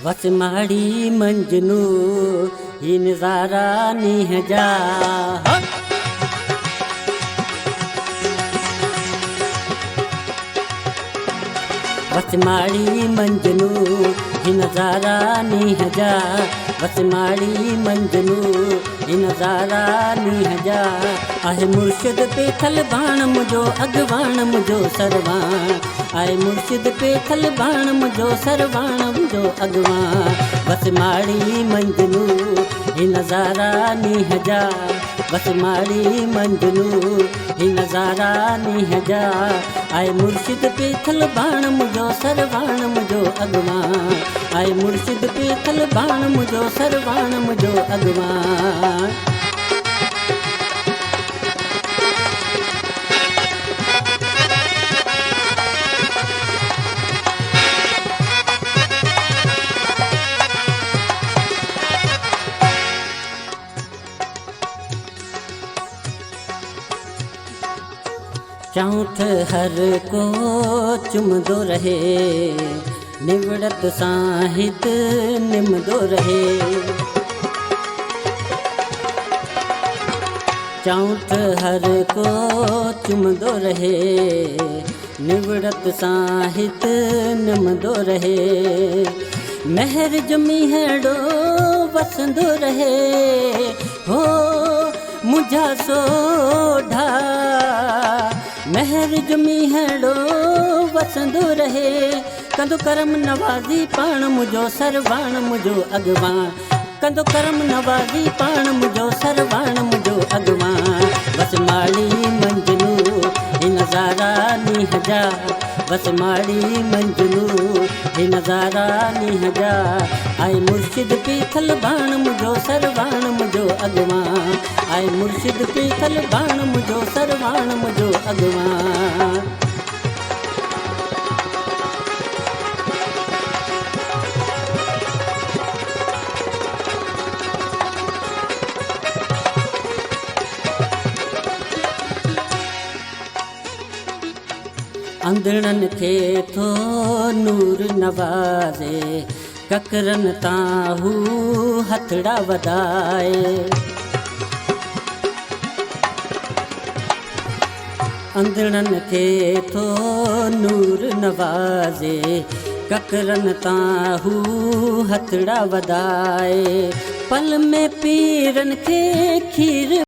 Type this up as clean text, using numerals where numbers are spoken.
वस माड़ी मंजनू ही नजारा नीह जा वस माड़ी मंजनू ही नजारा नीह जा वस माड़ी मंजनू ही नजारा नीह जा आहे मुर्शिद पेथल बाण मुझो अगवाण मुझो सरवाण आए मुर्शिद पेथल बाण मुझो सरवाण मुझो अगवाण बस माड़ी मंजनू ही नजारा नीह जा बस माड़ी मंजनू ही नजारा नीह जा आए मुर्शिद पेथल बाण मुझो सरवाण मुझो अगवाण आए मुर्शिद पेथल बाण मुझो सरवाण मुझो अगवाण चौथ हर को चुमदो रहे निवड़त साहित निमदो रहे चौथ हर को चुमदो रहे निवड़त साहित निमदो रहे महर जमी हेड़ो वसंदो रहे हो मुझा सोढ़ा महर जमी हेड़ो वसंदो रहे कंदो करम नवाज़ी पाण मुझो सरवाण मुझो अगवाण कंदो करम नवाज़ी पाण मुझो सरवाण मुझो अगवाण बस माड़ी मंजनू ही नज़ारा नीह जा बस माड़ी मंजनू ही नज़ारा नीह जा आए मुर्शिद पेथल बाण मुझो सरवाण मुझो अगवाण आए मुर्शिद पेथल बाण मुझो सरवाण मुझो अगवाण अंधड़न खे थो नूर नवाज़े ककरन ताहू हथड़ा वधाए अंधड़न खे थो नूर नवाज़े ककरन ताहू हथड़ा वधाए पल में पीरन खे खीर